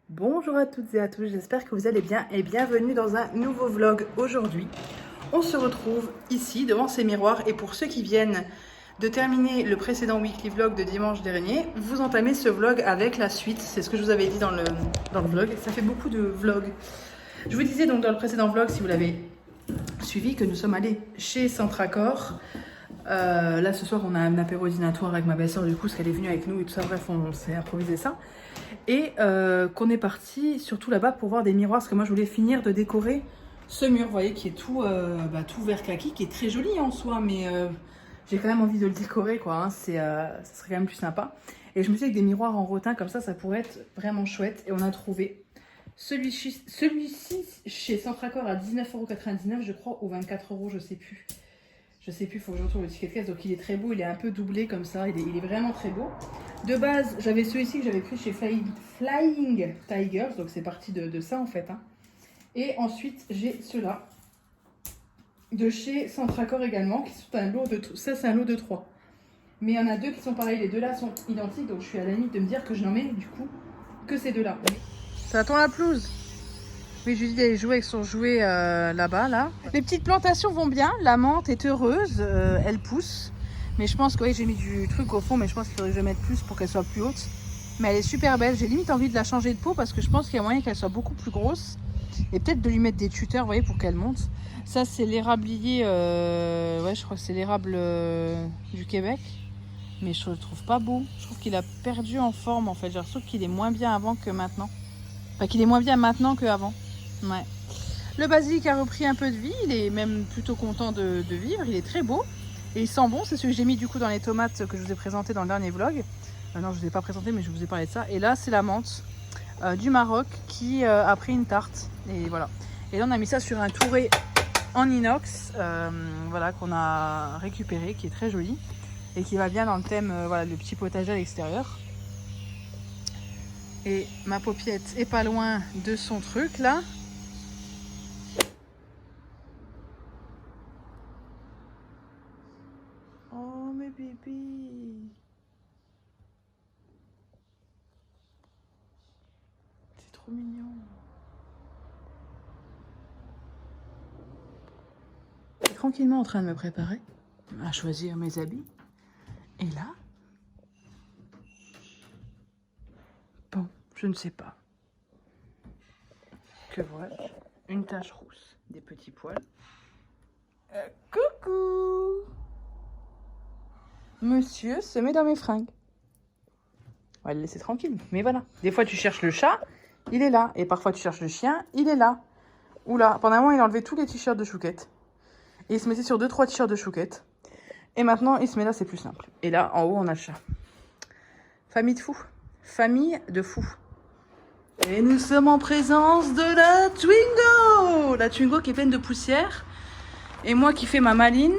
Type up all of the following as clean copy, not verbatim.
Bonjour à toutes et à tous, j'espère que vous allez bien et bienvenue dans un nouveau vlog. Aujourd'hui, on se retrouve ici devant ces miroirs et pour ceux qui viennent de terminer le précédent weekly vlog de dimanche dernier, vous entamez ce vlog avec la suite. C'est ce que je vous avais dit dans le vlog. Ça fait beaucoup de vlogs. Je vous disais donc dans le précédent vlog, si vous l'avez suivi, que nous sommes allés chez Centracor. Là ce soir on a un apéro dînatoire avec ma belle-sœur du coup parce qu'elle est venue avec nous et tout ça, bref on s'est improvisé ça et qu'on est parti surtout là-bas pour voir des miroirs parce que moi je voulais finir de décorer ce mur, vous voyez, qui est tout vert kaki, qui est très joli en soi, mais j'ai quand même envie de le décorer quoi, hein. Ça serait quand même plus sympa et je me suis dit que des miroirs en rotin comme ça pourrait être vraiment chouette et on a trouvé celui-ci chez Centracor à 19,99 € je crois, ou 24 €, je sais plus. Il faut que je retrouve le ticket de caisse. Donc il est très beau, il est un peu doublé comme ça, il est vraiment très beau. De base, j'avais celui-ci que j'avais pris chez Flying Tigers, donc c'est parti de ça en fait, hein. Et ensuite, j'ai ceux-là, de chez Centracor également, qui sont un lot de... Ça, c'est un lot de 3. Mais il y en a deux qui sont pareils, les deux là sont identiques, donc je suis à la limite de me dire que je n'en mets du coup que ces deux-là. Ça attend la pelouse. Oui, je lui dis d'aller jouer avec son jouet là-bas, là. Les petites plantations vont bien, la menthe est heureuse, elle pousse. Mais je pense que oui, j'ai mis du truc au fond, mais je pense qu'il faudrait que je mette plus pour qu'elle soit plus haute. Mais elle est super belle, j'ai limite envie de la changer de pot parce que je pense qu'il y a moyen qu'elle soit beaucoup plus grosse. Et peut-être de lui mettre des tuteurs, vous voyez, pour qu'elle monte. Ça, c'est l'érablier, ouais, je crois que c'est l'érable du Québec. Mais je le trouve pas beau. Je trouve qu'il a perdu en forme, en fait. Je trouve qu'il est moins bien avant que maintenant. Enfin, qu'il est moins bien maintenant qu'avant. Ouais. Le basilic a repris un peu de vie, il est même plutôt content de vivre, il est très beau et il sent bon. C'est celui que j'ai mis du coup dans les tomates que je vous ai présenté dans le dernier vlog. Non, je ne vous ai pas présenté, mais je vous ai parlé de ça. Et là, c'est la menthe du Maroc qui a pris une tarte. Et voilà. Et là, on a mis ça sur un touret en inox, voilà, qu'on a récupéré, qui est très joli et qui va bien dans le thème, voilà, le petit potager à l'extérieur. Et ma paupiette est pas loin de son truc là. Oh mes bébés, c'est trop mignon. Je suis tranquillement en train de me préparer à choisir mes habits. Et là, bon, je ne sais pas. Que vois-je? Une tache rousse, des petits poils. Coucou! Monsieur se met dans mes fringues. On va le laisser tranquille, mais voilà. Des fois tu cherches le chat, il est là. Et parfois tu cherches le chien, il est là. Oula, pendant un moment il a enlevé tous les t-shirts de Chouquette. Et il se mettait sur 2-3 t-shirts de Chouquette. Et maintenant il se met là, c'est plus simple. Et là, en haut, on a le chat. Famille de fous. Famille de fous. Et nous sommes en présence de la Twingo. La Twingo qui est pleine de poussière. Et moi qui fais ma maline.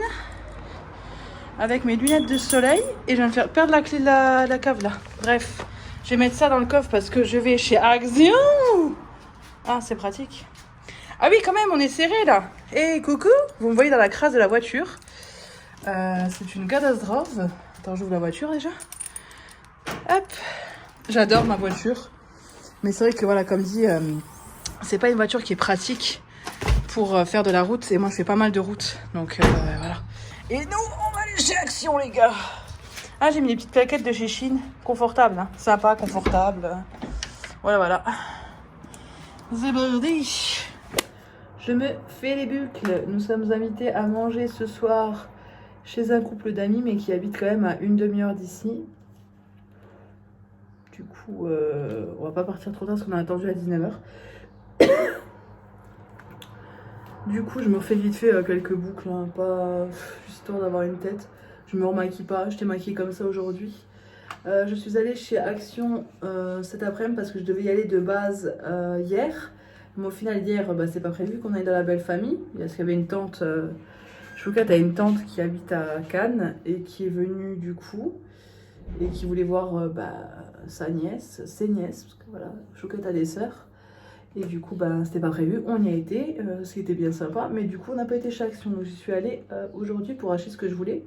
Avec mes lunettes de soleil. Et je viens de faire perdre la clé de la cave là. Bref, je vais mettre ça dans le coffre parce que je vais chez Action. Ah, c'est pratique. Ah oui, quand même, on est serré là. Et coucou, vous me voyez dans la crasse de la voiture. C'est une catastrophe. Attends, j'ouvre la voiture déjà. Hop. J'adore ma voiture. Mais c'est vrai que voilà, comme dit, c'est pas une voiture qui est pratique pour faire de la route. Et moi, je fais pas mal de route. Donc voilà. Et nous, on va aller chez Action, les gars. Ah, j'ai mis des petites plaquettes de chez Chine. Confortable, hein. Sympa, confortable. Voilà, voilà. C'est parti. Je me fais les bucles. Nous sommes invités à manger ce soir chez un couple d'amis, mais qui habite quand même à une demi-heure d'ici. Du coup, on va pas partir trop tard parce qu'on a attendu à 19 h. Du coup, je me refais vite fait quelques boucles, hein, pas histoire d'avoir une tête. Je me remaquille pas, je t'ai maquillée comme ça aujourd'hui. Je suis allée chez Action cet après-midi parce que je devais y aller de base hier. Mais au final, hier, c'est pas prévu qu'on aille dans la belle famille. Parce qu'il y avait une tante, Chouquette a une tante qui habite à Cannes et qui est venue du coup. Et qui voulait voir sa nièce, ses nièces, parce que voilà, Chouquette a des sœurs. Et du coup, c'était pas prévu, on y a été, ce qui était bien sympa. Mais du coup, on n'a pas été chez Action, donc j'y suis allée aujourd'hui pour acheter ce que je voulais.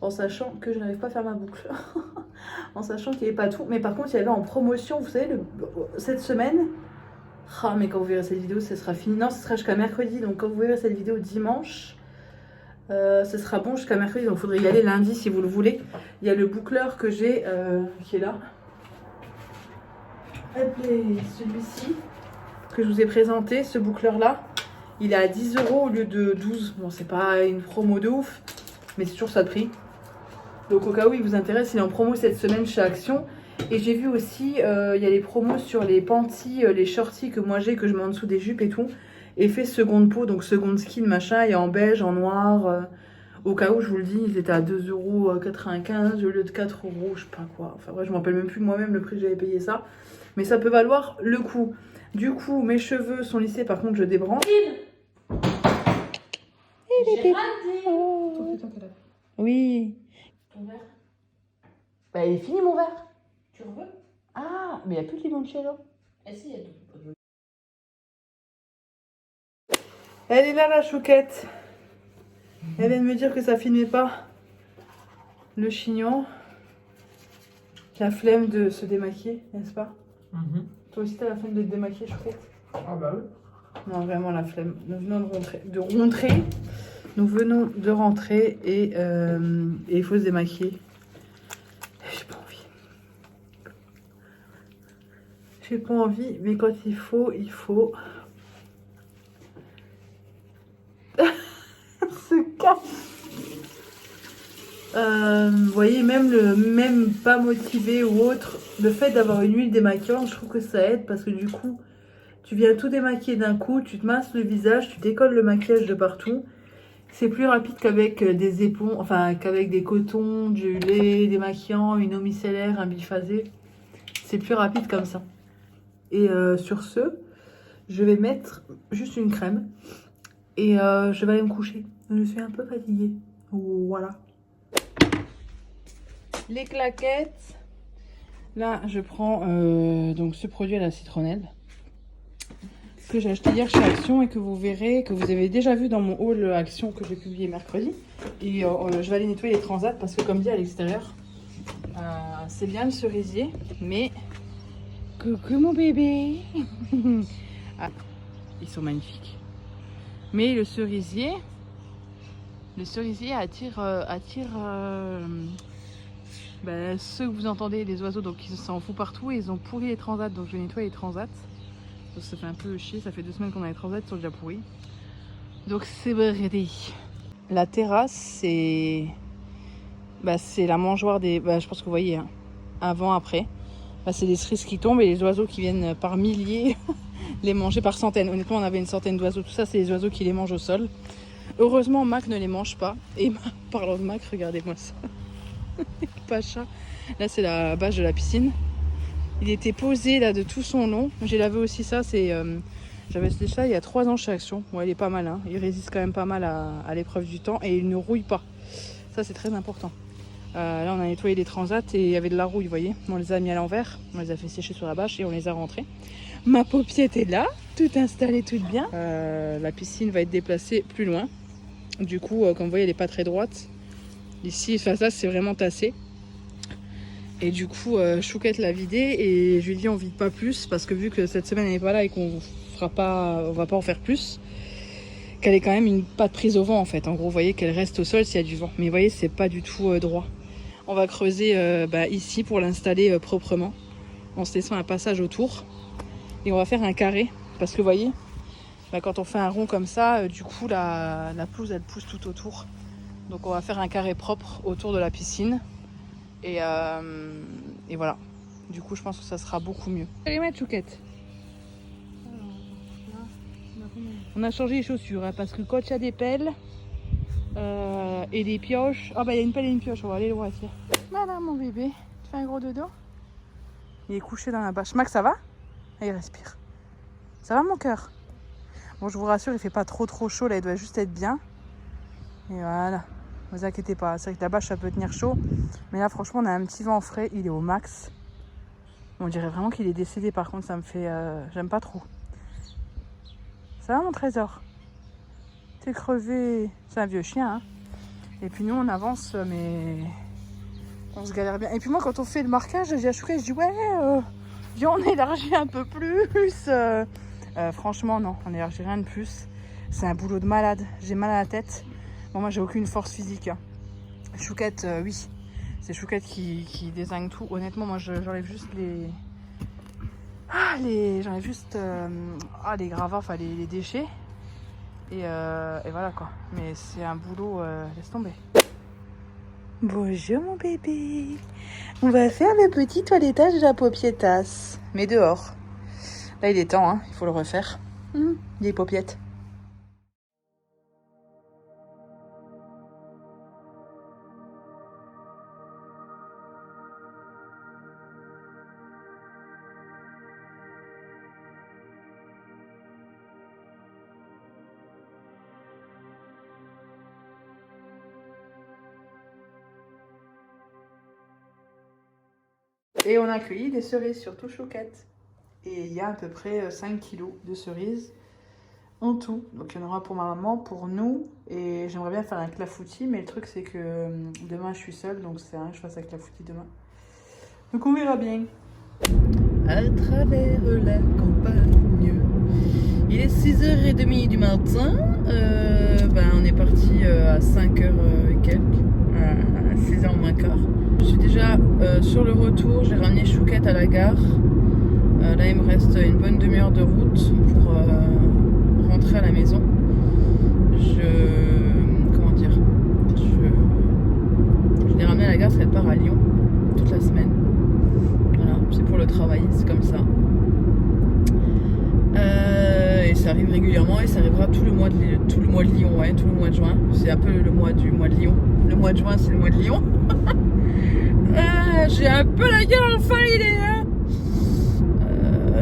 en sachant que je n'arrive pas à faire ma boucle. En sachant qu'il n'y avait pas tout. Mais par contre, il y avait en promotion, vous savez, cette semaine. Ah, mais quand vous verrez cette vidéo, ce sera fini. Non, ce sera jusqu'à mercredi. Donc quand vous verrez cette vidéo dimanche, ce sera bon jusqu'à mercredi. Donc il faudrait y aller lundi si vous le voulez. Il y a le boucleur que j'ai qui est là. Celui-ci que je vous ai présenté, ce boucleur là, il est à 10 € au lieu de 12. Bon, c'est pas une promo de ouf, mais c'est toujours ça de prix. Donc au cas où il vous intéresse, il est en promo cette semaine chez Action. Et j'ai vu aussi, il y a les promos sur les panties, les shorties que moi j'ai, que je mets en dessous des jupes et tout. Effet seconde peau, donc seconde skin, machin, il y a en beige, en noir. Au cas où, je vous le dis, ils étaient à 2,95 € au lieu de 4 €, je sais pas quoi. Enfin bref, je me rappelle même plus moi-même le prix que j'avais payé ça. Mais ça peut valoir le coup. Du coup, mes cheveux sont lissés, par contre je débranche. J'ai raté. Oui. Ton verre. Bah il est fini mon verre. Tu en veux? Ah, mais il n'y a plus de limoncello. Ah si, il y a tout. Elle est là la chouquette. Elle vient de me dire que ça filmait pas le chignon. La flemme de se démaquiller, n'est-ce pas? Toi aussi t'as la flemme de te démaquiller, chouquette? Ah bah oui. Non, vraiment la flemme. Nous venons Nous venons de rentrer et il faut se démaquiller. J'ai pas envie. J'ai pas envie, mais quand il faut, il faut. Se casse. Vous voyez, même pas motivé ou autre, le fait d'avoir une huile démaquillante, je trouve que ça aide parce que du coup, tu viens tout démaquiller d'un coup, tu te masses le visage, tu décolles le maquillage de partout. C'est plus rapide qu'avec des éponges, enfin qu'avec des cotons, du lait démaquillant, une eau micellaire, un biphasé. C'est plus rapide comme ça. Et sur ce, je vais mettre juste une crème et je vais aller me coucher. Je suis un peu fatiguée. Voilà. Les claquettes. Là, je prends donc ce produit à la citronnelle que j'ai acheté hier chez Action et que vous verrez, que vous avez déjà vu dans mon haul Action que j'ai publié mercredi. Et je vais aller nettoyer les transats parce que comme dit à l'extérieur, c'est bien le cerisier, mais coucou mon bébé. Ah, ils sont magnifiques. Mais le cerisier attire ceux que vous entendez, les oiseaux, donc ils s'en foutent partout et ils ont pourri les transats, donc je vais nettoyer les transats. Donc ça fait un peu chier, ça fait 2 semaines qu'on a les transats, ils sont déjà pourris. Donc c'est bradé. La terrasse, c'est la mangeoire des... je pense que vous voyez, hein. Avant, après. C'est des cerises qui tombent et les oiseaux qui viennent par milliers les manger par centaines. Honnêtement, on avait une centaine d'oiseaux. Tout ça, c'est les oiseaux qui les mangent au sol. Heureusement, Mac ne les mange pas. Et parlant de Mac, regardez-moi ça. Pacha. Là, c'est la bâche de la piscine. Il était posé là de tout son long. J'ai lavé aussi ça. J'avais acheté ça il y a 3 ans chez Action. Ouais, il est pas mal. Hein. Il résiste quand même pas mal à l'épreuve du temps et il ne rouille pas. Ça, c'est très important. Là, on a nettoyé les transats et il y avait de la rouille, vous voyez. On les a mis à l'envers. On les a fait sécher sur la bâche et on les a rentrés. Ma paupiette est là, tout installé, tout bien. La piscine va être déplacée plus loin. Du coup, comme vous voyez, elle n'est pas très droite. Ici, ça c'est vraiment tassé. Et du coup, Chouquette l'a vidé et je lui ai dit on vide pas plus parce que vu que cette semaine elle n'est pas là et qu'on va pas en faire plus, qu'elle est quand même pas de prise au vent en fait. En gros, vous voyez qu'elle reste au sol s'il y a du vent. Mais vous voyez, c'est pas du tout droit. On va creuser ici pour l'installer proprement en se laissant un passage autour. Et on va faire un carré parce que vous voyez, quand on fait un rond comme ça, du coup la pelouse elle pousse tout autour. Donc on va faire un carré propre autour de la piscine. Et voilà. Du coup, je pense que ça sera beaucoup mieux. Allez, mettre Chouquette. On a changé les chaussures hein, parce que quand il y a des pelles et des pioches. Ah, il y a une pelle et une pioche. On va aller le voir ici. Voilà, mon bébé. Tu fais un gros dodo. Il est couché dans la bâche. Max, ça va? Ah, il respire. Ça va, mon cœur? Bon, je vous rassure, il fait pas trop chaud. Là, il doit juste être bien. Et voilà. Ne vous inquiétez pas, c'est vrai que la bâche ça peut tenir chaud, mais là franchement on a un petit vent frais, il est au max. On dirait vraiment qu'il est décédé par contre, ça me fait... j'aime pas trop. Ça va mon trésor? T'es crevé. C'est un vieux chien hein. Et puis nous on avance mais on se galère bien. Et puis moi quand on fait le marquage, j'ai Chouquet, je dis ouais, viens on élargit un peu plus. Franchement non, on élargit rien de plus. C'est un boulot de malade, j'ai mal à la tête. Bon moi j'ai aucune force physique. Chouquette, oui. C'est Chouquette qui désigne tout. Honnêtement moi j'enlève juste j'enlève juste les gravats, enfin les déchets. Et voilà quoi. Mais c'est un boulot, laisse tomber. Bonjour mon bébé. On va faire le petit toilettage de la paupiétasse. Mais dehors. Là il est temps, hein. Il faut le refaire. Les paupiettes. Et on a cueilli des cerises, surtout Chouquette. Et il y a à peu près 5 kilos de cerises en tout. Donc il y en aura pour ma maman, pour nous. Et j'aimerais bien faire un clafoutis, mais le truc c'est que demain je suis seule, donc c'est rien que je fasse un clafoutis demain. Donc on verra bien. À travers la campagne, il est 6h30 du matin. On est parti à 5h et quelques, à 6h moins quart. Je suis déjà sur le retour, j'ai ramené Chouquette à la gare. Là il me reste une bonne demi-heure de route pour rentrer à la maison. Je l'ai ramenée à la gare parce qu'elle part à Lyon toute la semaine. Voilà, c'est pour le travail, c'est comme ça. Et ça arrive régulièrement et ça arrivera tout le mois de Lyon, ouais, tout le mois de juin. C'est un peu le mois de Lyon. Le mois de juin c'est le mois de Lyon. J'ai un peu la gueule enfarinée, hein.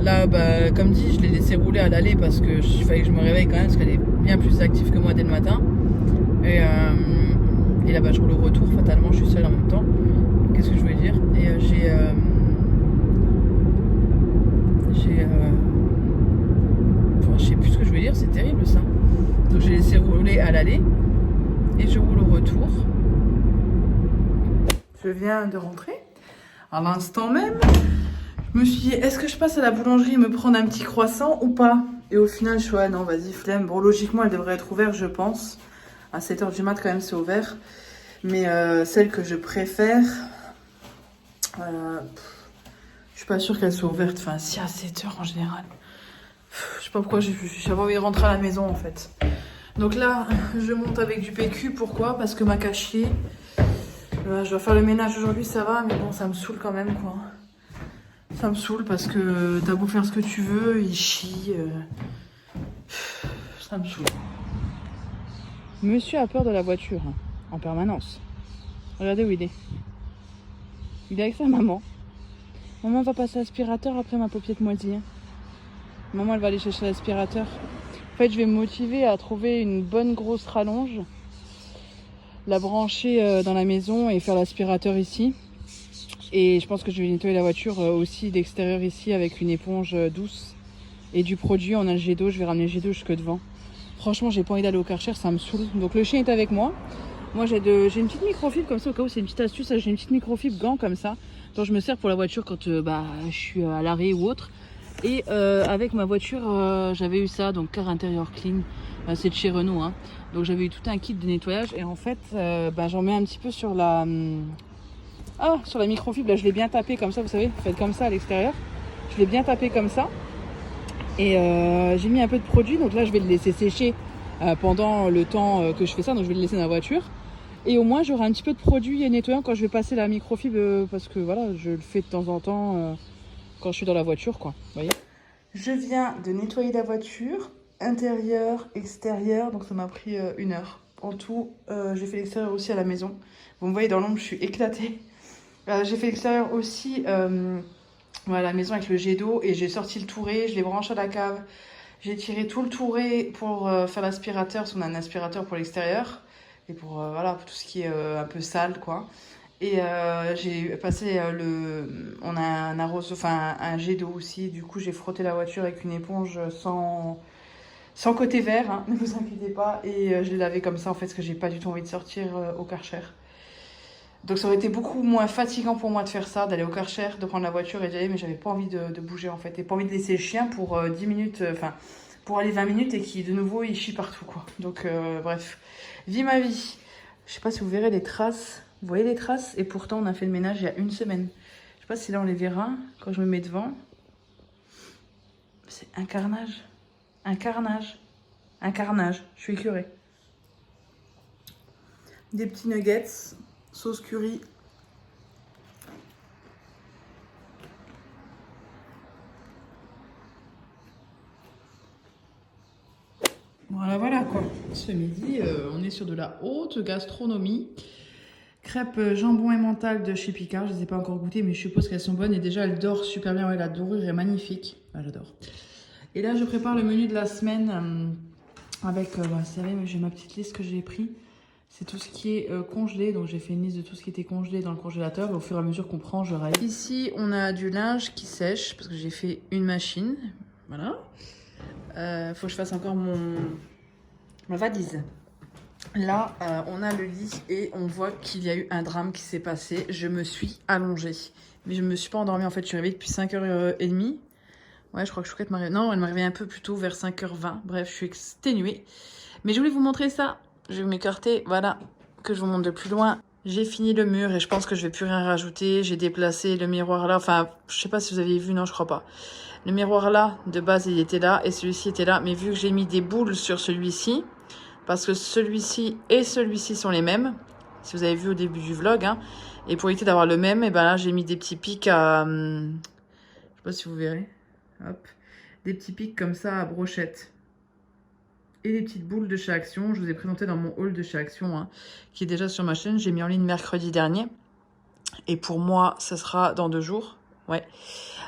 Là, comme dit, je l'ai laissé rouler à l'aller parce que fallait que je me réveille quand même parce qu'elle est bien plus active que moi dès le matin. Et là, je roule au retour. Fatalement, je suis seule en même temps. Qu'est-ce que je voulais dire? Et je sais plus ce que je voulais dire. C'est terrible ça. Donc j'ai laissé rouler à l'aller et je roule au retour. Je viens de rentrer. À l'instant même, je me suis dit, est-ce que je passe à la boulangerie me prendre un petit croissant ou pas? Et au final, je suis non, vas-y, flemme. Bon, logiquement, elle devrait être ouverte, je pense. À 7h du mat, quand même, c'est ouvert. Mais celle que je préfère, je suis pas sûre qu'elle soit ouverte. Enfin, si, à 7h en général. Je sais pas pourquoi j'avais envie de rentrer à la maison, en fait. Donc là, je monte avec du PQ. Pourquoi? Parce que ma cachée... je dois faire le ménage aujourd'hui, ça va, mais bon, ça me saoule quand même, quoi. Ça me saoule parce que t'as beau faire ce que tu veux, il chie. Ça me saoule. Monsieur a peur de la voiture, hein, en permanence. Regardez où il est. Il est avec sa maman. Maman va passer l'aspirateur après ma paupiette moisie. Hein. Maman, elle va aller chercher l'aspirateur. En fait, je vais me motiver à trouver une bonne grosse rallonge, la brancher dans la maison et faire l'aspirateur ici. Et je pense que je vais nettoyer la voiture aussi d'extérieur ici avec une éponge douce et du produit. On a le jet d'eau, je vais ramener le jet d'eau jusque devant. Franchement, j'ai pas envie d'aller au Karcher, ça me saoule. Donc le chien est avec moi. Moi j'ai une petite microfibre comme ça, au cas où c'est une petite astuce, j'ai une petite microfibre gant comme ça, dont je me sers pour la voiture quand je suis à l'arrêt ou autre. Et avec ma voiture, j'avais eu ça, donc car intérieur clean, c'est de chez Renault. Hein. Donc j'avais eu tout un kit de nettoyage et en fait, j'en mets un petit peu sur la microfibre. Là, je l'ai bien tapé comme ça, vous savez, faites comme ça à l'extérieur. Je l'ai bien tapé comme ça. Et j'ai mis un peu de produit, donc là je vais le laisser sécher pendant le temps que je fais ça, donc je vais le laisser dans la voiture. Et au moins j'aurai un petit peu de produit nettoyant quand je vais passer la microfibre, parce que voilà, je le fais de temps en temps quand je suis dans la voiture, quoi. Vous voyez ? Je viens de nettoyer la voiture, intérieur, extérieur, donc ça m'a pris 1 heure. En tout, j'ai fait l'extérieur aussi à la maison. Vous me voyez dans l'ombre, je suis éclatée. J'ai fait l'extérieur aussi à la maison avec le jet d'eau et j'ai sorti le touret, je l'ai branché à la cave. J'ai tiré tout le touret pour faire l'aspirateur, parce qu'on a un aspirateur pour l'extérieur et pour pour tout ce qui est un peu sale, quoi. Et j'ai passé on a un jet d'eau aussi. Du coup, j'ai frotté la voiture avec une éponge sans Sans côté vert, hein, ne vous inquiétez pas. Et je l'ai lavé comme ça en fait, parce que j'ai pas du tout envie de sortir au Karcher. Donc ça aurait été beaucoup moins fatigant pour moi de faire ça, d'aller au Karcher, de prendre la voiture et d'y aller, mais j'avais pas envie de bouger en fait. Et pas envie de laisser le chien pour 10 minutes, enfin pour aller 20 minutes et qui de nouveau il chie partout quoi. Donc bref, vie ma vie. Je sais pas si vous verrez les traces, vous voyez les traces? Et pourtant on a fait le ménage il y a une semaine. Je sais pas si là on les verra quand je me mets devant. C'est un carnage, un carnage, un carnage, je suis écœurée. Des petits nuggets, sauce curry. Voilà quoi. Ce midi, on est sur de la haute gastronomie. Crêpes jambon et mental de chez Picard. Je ne les ai pas encore goûtées, mais je suppose qu'elles sont bonnes. Et déjà, elles dorent super bien. Ouais, la dorure est magnifique. Ah, j'adore. Et là, je prépare le menu de la semaine avec, vous savez, j'ai ma petite liste que j'ai pris. C'est tout ce qui est congelé. Donc, j'ai fait une liste de tout ce qui était congelé dans le congélateur. Et au fur et à mesure qu'on prend, je raille. Ici, on a du linge qui sèche parce que j'ai fait une machine. Voilà. Faut que je fasse encore ma valise. Là, on a le lit et on voit qu'il y a eu un drame qui s'est passé. Je me suis allongée. Mais je ne me suis pas endormie. En fait, je suis réveillée depuis 5h30. Ouais, je crois que Chouquette m'a réveillée. Non, elle m'a réveillée un peu plus tôt, vers 5h20. Bref, je suis exténuée. Mais je voulais vous montrer ça. Je vais m'écarter. Voilà, que je vous montre de plus loin. J'ai fini le mur et je pense que je vais plus rien rajouter. J'ai déplacé le miroir là. Enfin, je sais pas si vous aviez vu. Non, je crois pas. Le miroir là, de base, il était là. Et celui-ci était là. Mais vu que j'ai mis des boules sur celui-ci... Parce que celui-ci et celui-ci sont les mêmes. Si vous avez vu au début du vlog. Hein. Et pour éviter d'avoir le même, et ben là, j'ai mis des petits pics à... je sais pas si vous verrez. Hop. Des petits pics comme ça à brochette. Et des petites boules de chez Action. Je vous ai présenté dans mon haul de chez Action. Hein, qui est déjà sur ma chaîne. J'ai mis en ligne mercredi dernier. Et pour moi, ça sera dans 2 jours. Ouais.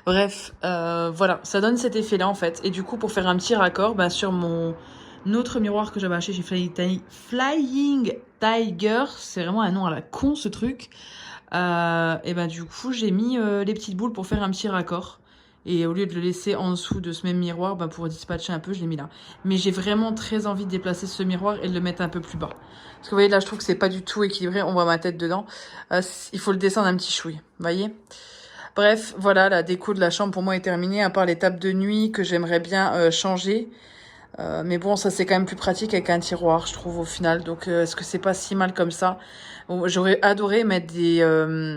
Bref, voilà. Ça donne cet effet-là, en fait. Et du coup, pour faire un petit raccord, ben, sur mon... autre miroir que j'avais acheté chez Flying Tiger, c'est vraiment un nom à la con ce truc. Et ben du coup j'ai mis les petites boules pour faire un petit raccord. Et au lieu de le laisser en dessous de ce même miroir, ben, pour dispatcher un peu, je l'ai mis là. Mais j'ai vraiment très envie de déplacer ce miroir et de le mettre un peu plus bas. Parce que vous voyez là, je trouve que c'est pas du tout équilibré. On voit ma tête dedans. Il faut le descendre un petit chouille. Vous voyez? Bref, voilà, la déco de la chambre pour moi est terminée. À part les tables de nuit que j'aimerais bien changer. Mais bon, ça c'est quand même plus pratique avec un tiroir, je trouve, au final. Donc, est-ce que c'est pas si mal comme ça? Bon, j'aurais adoré mettre des...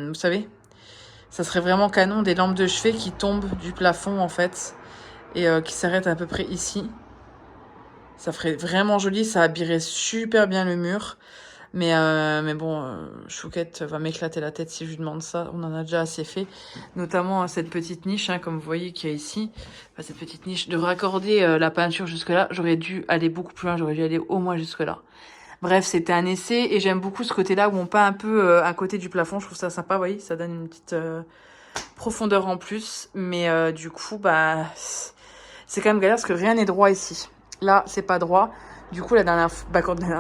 vous savez, ça serait vraiment canon, des lampes de chevet qui tombent du plafond, en fait. Et qui s'arrêtent à peu près ici. Ça ferait vraiment joli, ça habillerait super bien le mur. Mais bon, Chouquette va m'éclater la tête si je lui demande ça. On en a déjà assez fait. Notamment cette petite niche, hein, comme vous voyez, qu'il y a ici. Enfin, cette petite niche. De raccorder la peinture jusque-là, j'aurais dû aller beaucoup plus loin. J'aurais dû aller au moins jusque-là. Bref, c'était un essai. Et j'aime beaucoup ce côté-là où on peint un peu un côté du plafond. Je trouve ça sympa, vous voyez. Ça donne une petite profondeur en plus. Mais du coup, bah, c'est quand même galère parce que rien n'est droit ici. Là, c'est pas droit. Du coup, la dernière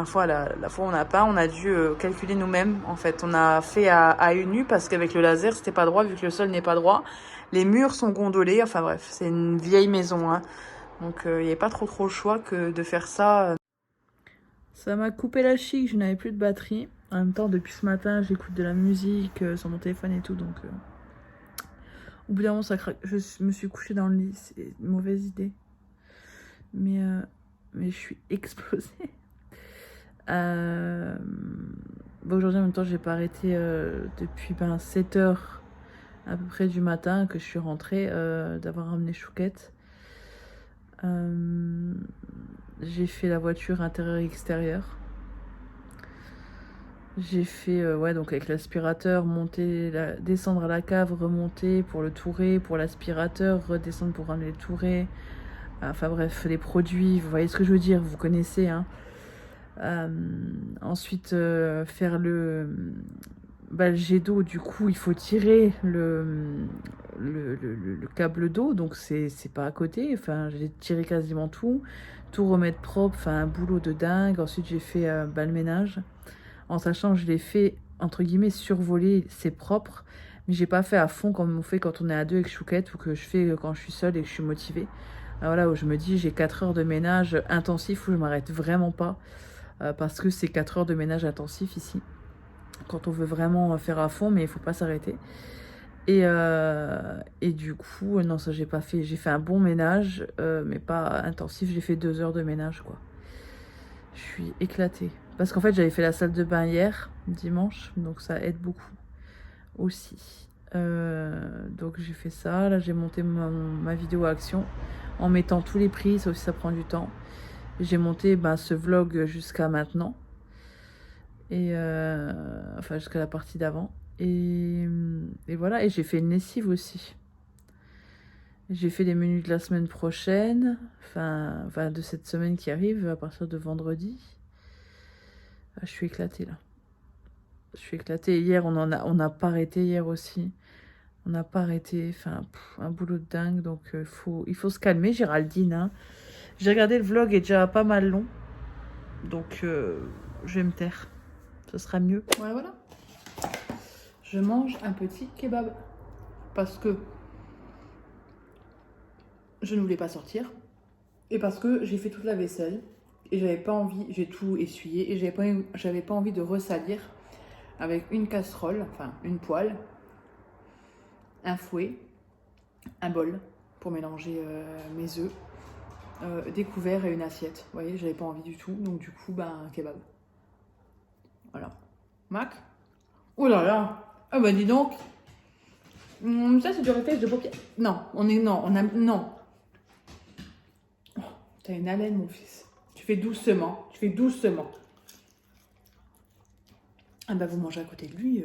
fois, la fois où on a peint, on a dû calculer nous-mêmes. En fait, on a fait à œil nu parce qu'avec le laser, c'était pas droit vu que le sol n'est pas droit. Les murs sont gondolés. Enfin bref, c'est une vieille maison. Hein. Donc, il n'y avait pas trop le choix que de faire ça. Ça m'a coupé la chic. Je n'avais plus de batterie. En même temps, depuis ce matin, j'écoute de la musique sur mon téléphone et tout. Donc, au bout d'un moment, ça craque. Je me suis couchée dans le lit. C'est une mauvaise idée. Mais je suis explosée. Bon, aujourd'hui, en même temps, j'ai pas arrêté depuis 7h à peu près du matin que je suis rentrée d'avoir ramené Chouquette. J'ai fait la voiture intérieure et extérieure. J'ai fait, ouais, donc avec l'aspirateur, descendre à la cave, remonter pour le tourer, pour l'aspirateur, redescendre pour ramener le tourer. Enfin bref, les produits, vous voyez ce que je veux dire, vous connaissez. Hein. Ensuite, faire le jet d'eau, du coup, il faut tirer le câble d'eau, donc c'est pas à côté. Enfin, j'ai tiré quasiment tout remettre propre, enfin un boulot de dingue. Ensuite, j'ai fait le ménage, en sachant que je l'ai fait, entre guillemets, survoler, c'est propre. Mais j'ai pas fait à fond comme on fait quand on est à deux avec Chouquette ou que je fais quand je suis seule et que je suis motivée. Voilà, où je me dis j'ai 4 heures de ménage intensif où je m'arrête vraiment pas. Parce que c'est 4 heures de ménage intensif ici. Quand on veut vraiment faire à fond, mais il faut pas s'arrêter. Et du coup, non, ça j'ai pas fait. J'ai fait un bon ménage, mais pas intensif. J'ai fait 2 heures de ménage, quoi. Je suis éclatée. Parce qu'en fait, j'avais fait la salle de bain hier, dimanche, donc ça aide beaucoup aussi. Donc j'ai fait ça. Là, j'ai monté ma vidéo action en mettant tous les prix, ça aussi ça prend du temps. J'ai monté ce vlog jusqu'à maintenant. Et enfin, jusqu'à la partie d'avant. Et voilà, et j'ai fait une lessive aussi. J'ai fait les menus de la semaine prochaine, enfin de cette semaine qui arrive, à partir de vendredi. Ah, je suis éclatée là. Je suis éclatée. Hier, on n'a pas arrêté hier aussi. On n'a pas arrêté. Enfin, un boulot de dingue. Donc, il faut se calmer, Géraldine. Hein. J'ai regardé le vlog, est déjà pas mal long. Donc, je vais me taire. Ce sera mieux. Voilà, voilà. Je mange un petit kebab. Parce que je ne voulais pas sortir. Et parce que j'ai fait toute la vaisselle. Et j'avais pas envie, j'ai tout essuyé. Et j'avais pas envie de ressalir avec une casserole, enfin une poêle, un fouet, un bol pour mélanger mes œufs, des couverts et une assiette. Vous voyez, j'avais pas envie du tout. Donc du coup, un kebab. Voilà. Mac. Oh là là. Ah bah dis donc. Ça c'est du réflexe de paupières. Non, non. Oh, t'as une haleine mon fils. Tu fais doucement. Ah bah vous mangez à côté de lui,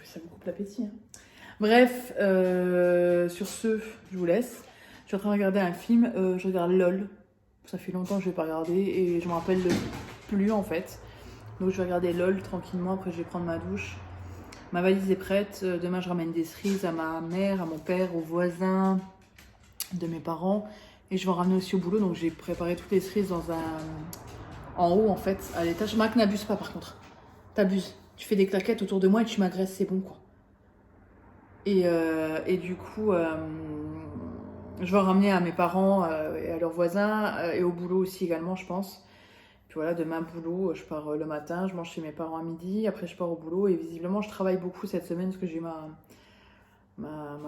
ça vous coupe l'appétit. Hein. Bref, sur ce, je vous laisse. Je suis en train de regarder un film, je regarde LOL. Ça fait longtemps que je ne vais pas regarder et je me rappelle plus en fait. Donc je vais regarder LOL tranquillement, après je vais prendre ma douche. Ma valise est prête, demain je ramène des cerises à ma mère, à mon père, aux voisins de mes parents. Et je vais en ramener aussi au boulot, donc j'ai préparé toutes les cerises en haut en fait, à l'étage. Mac, n'abuse pas par contre, t'abuses. Tu fais des claquettes autour de moi et tu m'agresses, c'est bon quoi. Et du coup, je vais en ramener à mes parents et à leurs voisins et au boulot aussi également, je pense. Puis voilà, demain boulot, je pars le matin, je mange chez mes parents à midi, après je pars au boulot et visiblement je travaille beaucoup cette semaine parce que j'ai ma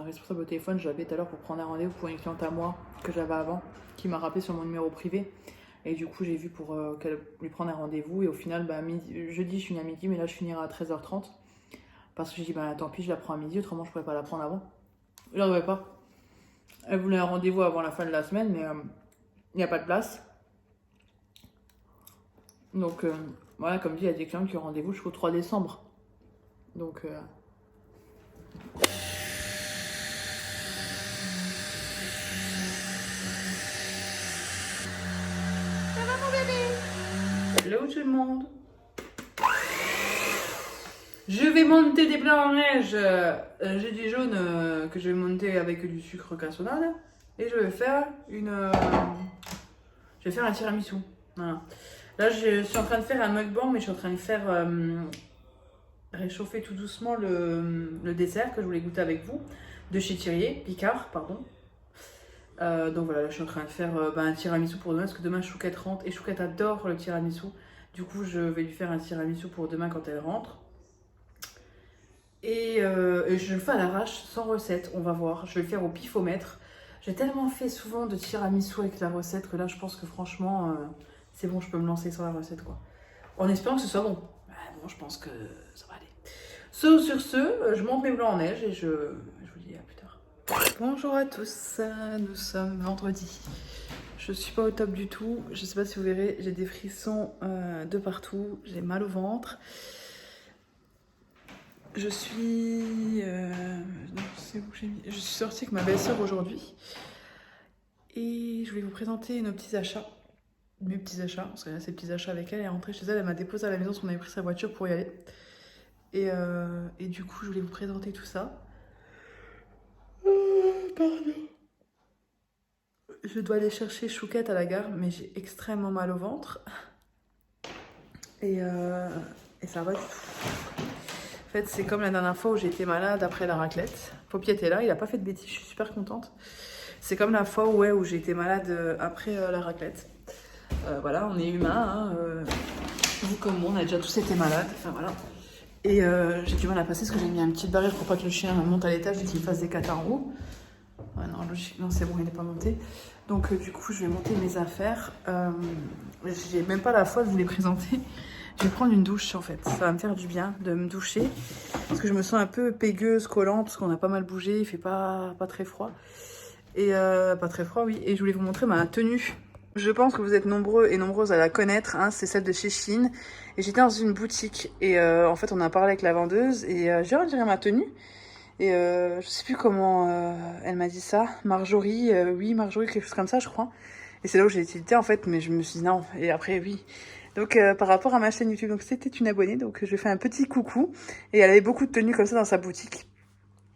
responsable au téléphone, je l'avais tout à l'heure pour prendre un rendez-vous pour une cliente à moi que j'avais avant, qui m'a rappelé sur mon numéro privé. Et du coup, j'ai vu pour qu'elle lui prenne un rendez-vous. Et au final, jeudi, je finis à midi, mais là, je finirai à 13h30. Parce que j'ai dit, tant pis, je la prends à midi, autrement, je pourrais pas la prendre avant. Je n'arrivais pas. Elle voulait un rendez-vous avant la fin de la semaine, mais il n'y a pas de place. Donc, voilà, comme dit, il y a des clients qui ont rendez-vous jusqu'au 3 décembre. Donc, hello tout le monde. Je vais monter des blancs en neige. J'ai des jaunes que je vais monter avec du sucre cassonade. Et je vais faire un tiramisu. Voilà. Là, je suis en train de faire un mukbang, mais je suis en train de faire réchauffer tout doucement le dessert que je voulais goûter avec vous. De chez Picard, pardon. Donc voilà, là, je suis en train de faire un tiramisu pour demain, parce que demain Chouquette rentre. Et Chouquette adore le tiramisu. Du coup, je vais lui faire un tiramisu pour demain quand elle rentre. Et je le fais à l'arrache, sans recette, on va voir. Je vais le faire au pifomètre. J'ai tellement fait souvent de tiramisu avec la recette que là, je pense que franchement, c'est bon, je peux me lancer sur la recette, quoi. En espérant que ce soit bon. Bon, je pense que ça va aller. Sur ce, je monte mes blancs en neige et je vous dis à plus tard. Bonjour à tous, nous sommes vendredi. Je suis pas au top du tout. Je sais pas si vous verrez, j'ai des frissons de partout. J'ai mal au ventre. Je suis sortie avec ma belle-sœur aujourd'hui et je voulais vous présenter mes petits achats, parce qu'elle a ses petits achats avec elle. Elle est rentrée chez elle, elle m'a déposé à la maison parce qu'on avait pris sa voiture pour y aller. Et du coup, je voulais vous présenter tout ça. Pardon. Je dois aller chercher Chouquette à la gare, mais j'ai extrêmement mal au ventre. Et ça va du tout. En fait, c'est comme la dernière fois où j'étais malade après la raclette. Poppy était là, il a pas fait de bêtises, je suis super contente. C'est comme la fois où j'ai été malade après la raclette. Voilà, on est humain, hein, vous comme moi, on a déjà tous été malades, enfin voilà. Et j'ai du mal à passer parce que j'ai mis une petite barrière pour pas que le chien monte à l'étage et qu'il fasse des catas en haut. Ouais, non, logique, non, c'est bon, il n'est pas monté. Donc du coup, je vais monter mes affaires. J'ai même pas la foi de vous les présenter. Je vais prendre une douche en fait. Ça va me faire du bien de me doucher. Parce que je me sens un peu pégueuse, collante, parce qu'on a pas mal bougé, il fait pas très froid. Et pas très froid, oui. Et je voulais vous montrer ma tenue. Je pense que vous êtes nombreux et nombreuses à la connaître, hein, c'est celle de chez Shein. Et j'étais dans une boutique et en fait on a parlé avec la vendeuse et j'ai retiré ma tenue. Et je sais plus comment elle m'a dit ça. Marjorie, oui Marjorie, quelque chose comme ça je crois. Et c'est là où j'ai hésité en fait, mais je me suis dit non. Et après oui. Donc par rapport à ma chaîne YouTube, donc c'était une abonnée, donc je fais un petit coucou. Et elle avait beaucoup de tenues comme ça dans sa boutique.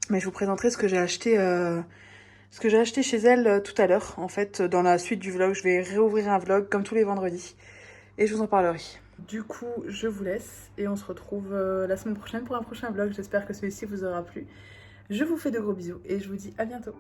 Mais je vous présenterai ce que j'ai acheté... Ce que j'ai acheté chez elle tout à l'heure, en fait, dans la suite du vlog. Je vais réouvrir un vlog comme tous les vendredis et je vous en parlerai. Du coup, je vous laisse et on se retrouve la semaine prochaine pour un prochain vlog. J'espère que celui-ci vous aura plu. Je vous fais de gros bisous et je vous dis à bientôt.